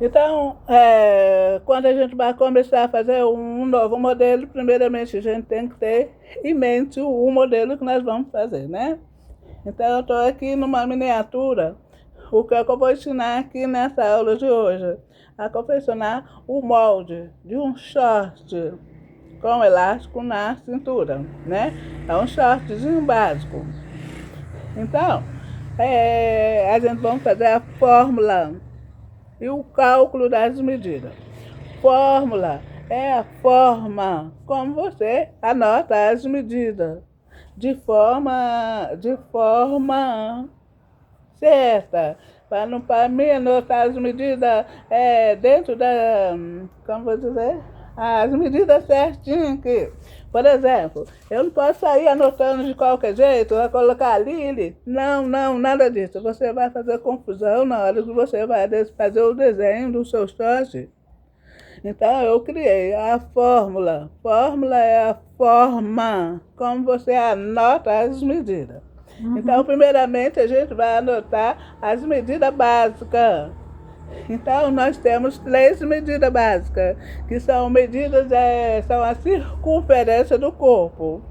Então, quando a gente vai começar a fazer um novo modelo, primeiramente a gente tem que ter em mente o modelo que nós vamos fazer, né? Então, eu estou aqui numa miniatura. O que é que eu vou ensinar aqui nessa aula de hoje? A confeccionar o molde de um short com elástico na cintura, né? É um shortzinho básico. Então, a gente vai fazer a fórmula e o cálculo das medidas. Fórmula é a forma como você anota as medidas de forma certa, para mim anotar as medidas dentro da, como vou dizer, as medidas certinhas aqui. Por exemplo, eu não posso sair anotando de qualquer jeito, vai colocar ali. Não, não, nada disso. Você vai fazer confusão na hora que você vai fazer o desenho do seu short. Então, eu criei a fórmula. Fórmula é a forma como você anota as medidas. Então, primeiramente, a gente vai anotar as medidas básicas. Então, nós temos 3 medidas básicas, que são medidas, são a circunferência do corpo,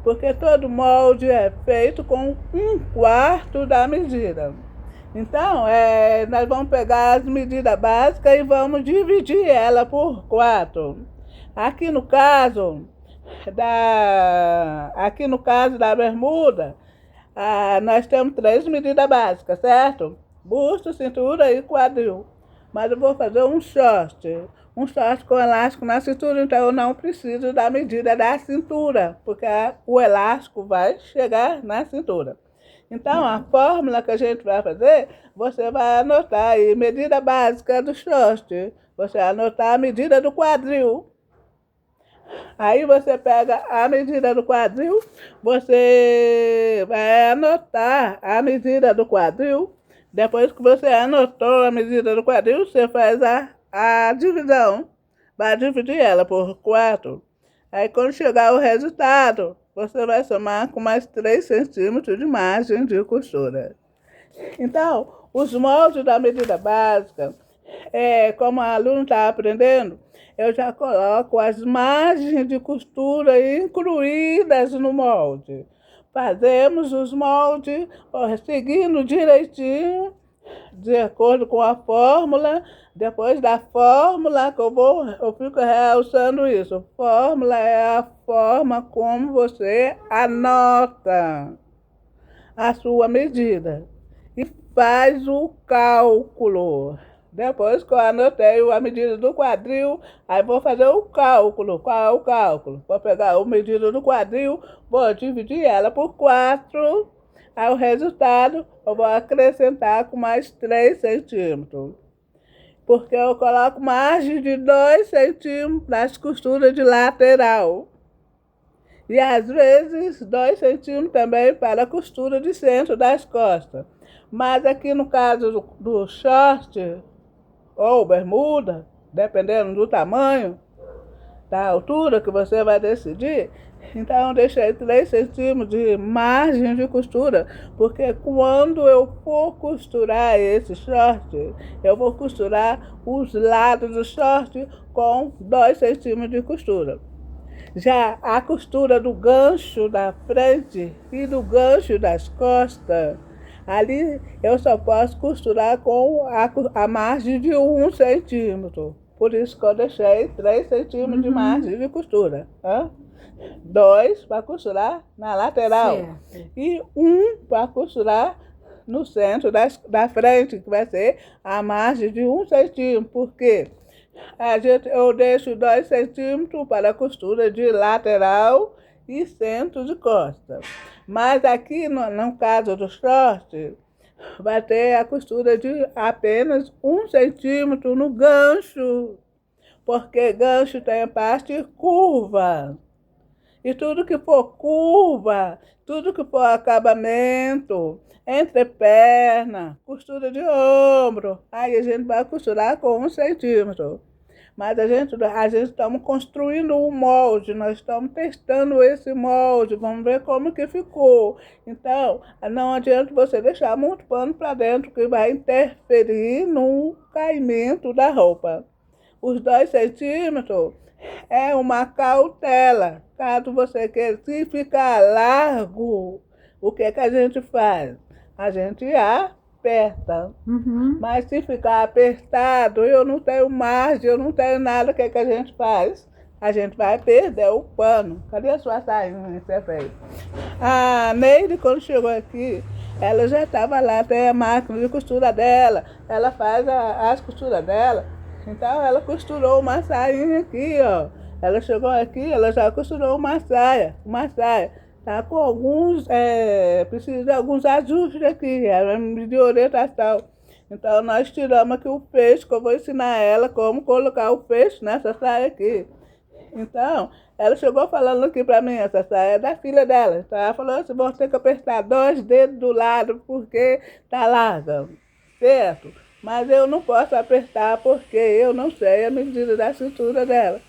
porque todo molde é feito com 1/4 da medida. Então, nós vamos pegar as medidas básicas e vamos dividir ela por 4. Aqui no caso da bermuda, nós temos 3 medidas básicas, certo? Busto, cintura e quadril. Mas eu vou fazer um short com elástico na cintura, então eu não preciso da medida da cintura, porque o elástico vai chegar na cintura. Então, a fórmula que a gente vai fazer, você vai anotar aí, medida básica do short. Você vai anotar a medida do quadril. Aí você pega a medida do quadril, você vai anotar a medida do quadril. Depois que você anotou a medida do quadril, você faz a divisão. Vai dividir ela por 4. Aí quando chegar o resultado, você vai somar com mais 3 centímetros de margem de costura. Então, os moldes da medida básica, como a aluna está aprendendo, eu já coloco as margens de costura incluídas no molde. Fazemos os moldes seguindo direitinho, de acordo com a fórmula. Depois da fórmula, eu fico realçando isso. Fórmula é a forma como você anota a sua medida e faz o cálculo. Depois que eu anotei a medida do quadril, aí vou fazer o cálculo. Qual é o cálculo? Vou pegar a medida do quadril, vou dividir ela por 4. Aí o resultado eu vou acrescentar com mais 3 centímetros. Porque eu coloco margem de 2 centímetros nas costuras de lateral. E às vezes 2 centímetros também para a costura de centro das costas. Mas aqui no caso do short ou bermuda, dependendo do tamanho, da altura que você vai decidir, então eu deixei 3 centímetros de margem de costura, porque quando eu for costurar esse short, eu vou costurar os lados do short com 2 centímetros de costura. Já a costura do gancho da frente e do gancho das costas, ali eu só posso costurar com a margem de 1 centímetro. Por isso que eu deixei 3 centímetros de margem de costura. 2 para costurar na lateral. Certo. E 1 para costurar no centro da frente, que vai ser a margem de 1 centímetro. Por quê? Eu deixo 2 centímetros para a costura de lateral e centro de costa. Mas aqui, no caso do short, vai ter a costura de apenas 1 centímetro no gancho, porque gancho tem a parte curva. E tudo que for curva, tudo que for acabamento, entreperna, costura de ombro, aí a gente vai costurar com 1 centímetro. Mas a gente estamos construindo um molde, nós estamos testando esse molde, vamos ver como que ficou. Então, não adianta você deixar muito pano para dentro, que vai interferir no caimento da roupa. Os 2 centímetros é uma cautela. Caso você queira, se ficar largo, o que a gente faz? A gente aperta. Mas se ficar apertado, eu não tenho margem, eu não tenho nada, o que a gente faz? A gente vai perder o pano. Cadê a sua sainha que você fez? A Neide, quando chegou aqui, ela já estava lá, tem a máquina de costura dela, ela faz as costuras dela. Então ela costurou uma sainha aqui, ó. Ela chegou aqui, ela já costurou uma saia. Tá com alguns, precisa de alguns ajustes aqui, ela me mediu orientação. Então nós tiramos aqui o fecho, que eu vou ensinar ela como colocar o fecho nessa saia aqui. Então, ela chegou falando aqui pra mim, essa saia é da filha dela. Então ela falou assim, vou ter que apertar 2 dedos do lado porque tá larga, certo? Mas eu não posso apertar porque eu não sei a medida da cintura dela.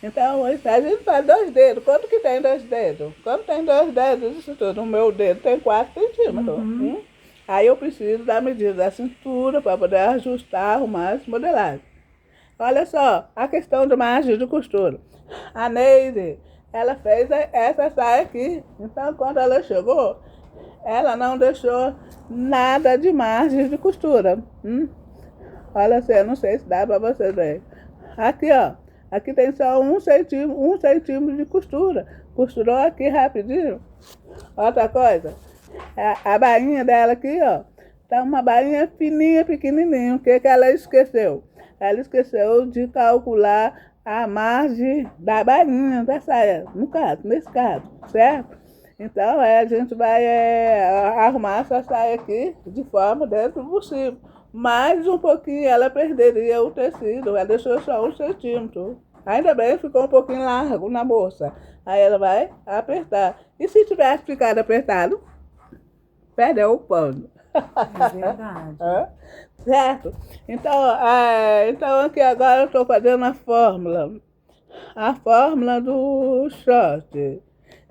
Então, a gente faz 2 dedos. Quanto que tem 2 dedos? Quando tem 2 dedos de cintura, o meu dedo tem 4 centímetros. Aí eu preciso da medida da cintura para poder ajustar, arrumar as modelagens. Olha só, a questão de margem de costura. A Neide, ela fez essa saia aqui. Então, quando ela chegou, ela não deixou nada de margem de costura. Olha só, não sei se dá para vocês verem. Aqui, ó. Aqui tem só 1 centímetro de costura. Costurou aqui rapidinho. Outra coisa. A bainha dela aqui, ó. Tá uma bainha fininha, pequenininha. O que ela esqueceu? Ela esqueceu de calcular a margem da bainha da saia. Nesse caso, certo? Então, a gente vai arrumar essa saia aqui de forma dentro do possível. Mais um pouquinho ela perderia o tecido, ela deixou só 1 centímetro. Ainda bem, ficou um pouquinho largo na bolsa. Aí ela vai apertar. E se tivesse ficado apertado, perdeu o pano. É verdade. Certo? Então aqui agora eu estou fazendo a fórmula. A fórmula do short.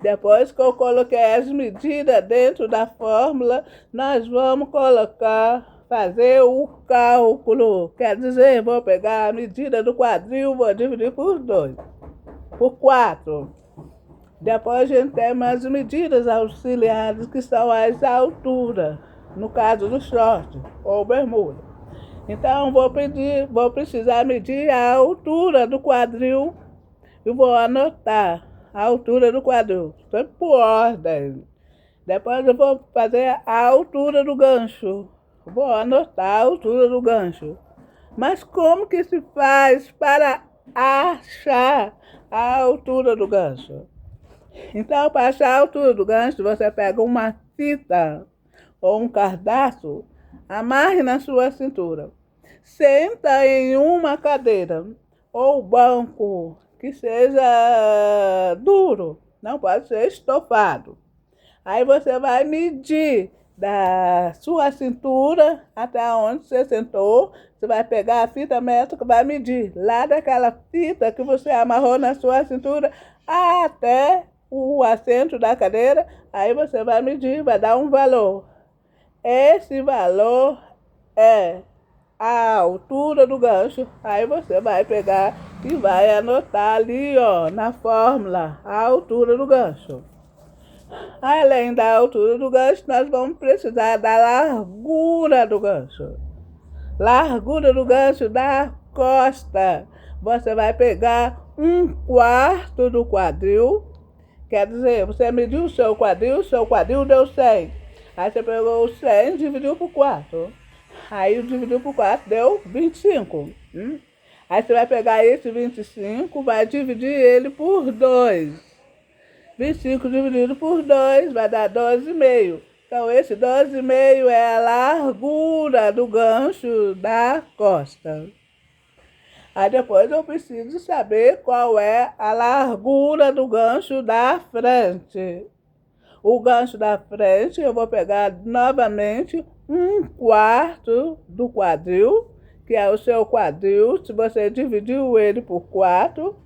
Depois que eu coloquei as medidas dentro da fórmula, nós vamos fazer o cálculo. Quer dizer, vou pegar a medida do quadril, vou dividir por 4. Depois a gente tem as medidas auxiliares, que são as alturas, no caso do short ou bermuda. Então, vou precisar medir a altura do quadril e vou anotar a altura do quadril, sempre por ordem. Depois eu vou fazer a altura do gancho. Vou anotar a altura do gancho. Mas como que se faz para achar a altura do gancho? Então, para achar a altura do gancho, você pega uma fita ou um cardaço, amarre na sua cintura. Senta em uma cadeira ou banco que seja duro, não pode ser estofado. Aí você vai medir da sua cintura até onde você sentou. Você vai pegar a fita métrica, vai medir lá daquela fita que você amarrou na sua cintura até o assento da cadeira. Aí você vai medir, vai dar um valor. Esse valor é a altura do gancho. Aí você vai pegar e vai anotar ali, ó, na fórmula, a altura do gancho. Além da altura do gancho, nós vamos precisar da largura do gancho. Largura do gancho da costa. Você vai pegar 1/4 do quadril. Quer dizer, você mediu o seu quadril deu 100. Aí você pegou o 100 e dividiu por 4. Aí dividiu por 4 deu 25. Aí você vai pegar esse 25, vai dividir ele por 2. 25 dividido por 2 vai dar 12,5. Então, esse 12,5 é a largura do gancho da costa. Aí depois eu preciso saber qual é a largura do gancho da frente. O gancho da frente eu vou pegar novamente 1/4 do quadril, que é o seu quadril. Se você dividiu ele por 4,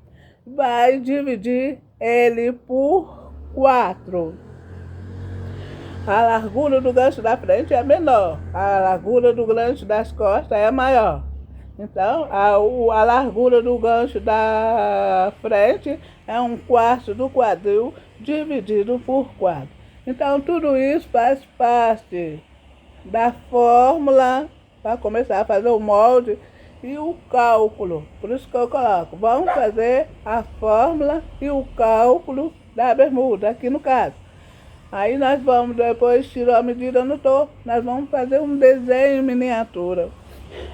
vai dividir ele por 4. A largura do gancho da frente é menor, a largura do gancho das costas é maior. Então, a largura do gancho da frente é 1/4 do quadril dividido por 4. Então, tudo isso faz parte da fórmula para começar a fazer o molde e o cálculo. Por isso que eu coloco, vamos fazer a fórmula e o cálculo da bermuda, aqui no caso. Aí nós vamos, depois tirou a medida no topo, nós vamos fazer um desenho em miniatura.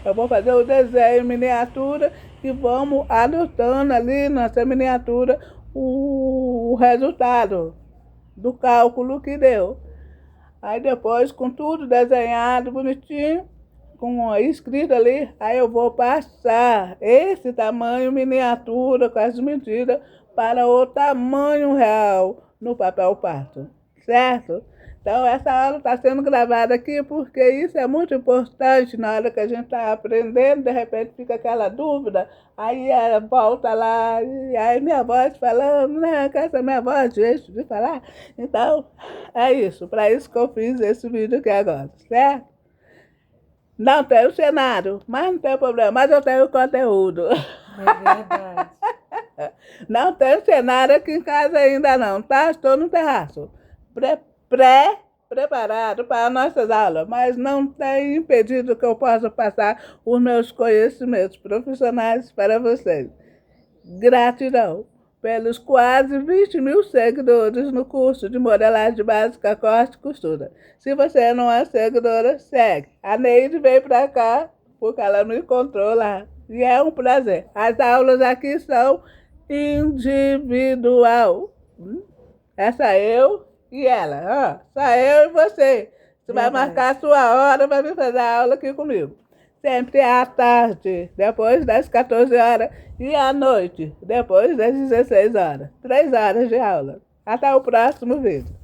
Eu vou fazer o desenho em miniatura e vamos anotando ali nessa miniatura o resultado do cálculo que deu. Aí depois, com tudo desenhado bonitinho, com a escrita ali, aí eu vou passar esse tamanho miniatura com as medidas para o tamanho real no papel parto, certo? Então essa aula está sendo gravada aqui porque isso é muito importante na hora que a gente está aprendendo, de repente fica aquela dúvida, aí ela volta lá, e aí minha voz falando, né, com essa minha voz, jeito de falar. Então, é isso, para isso que eu fiz esse vídeo aqui agora, certo? Não tenho cenário, mas não tem problema, mas eu tenho conteúdo. É verdade. Não tenho cenário aqui em casa ainda não, tá? Estou no terraço. Preparado para nossas aulas, mas não tem impedido que eu possa passar os meus conhecimentos profissionais para vocês. Gratidão pelos quase 20 mil seguidores no curso de modelagem básica, corte e costura. Se você não é seguidora, segue. A Neide veio para cá porque ela me encontrou lá. E é um prazer. As aulas aqui são individual. Essa eu e ela, ó, só eu e você. Você vai marcar a sua hora para vir fazer a aula aqui comigo. Sempre à tarde, depois das 14 horas, e à noite, depois das 16 horas. 3 horas de aula. Até o próximo vídeo.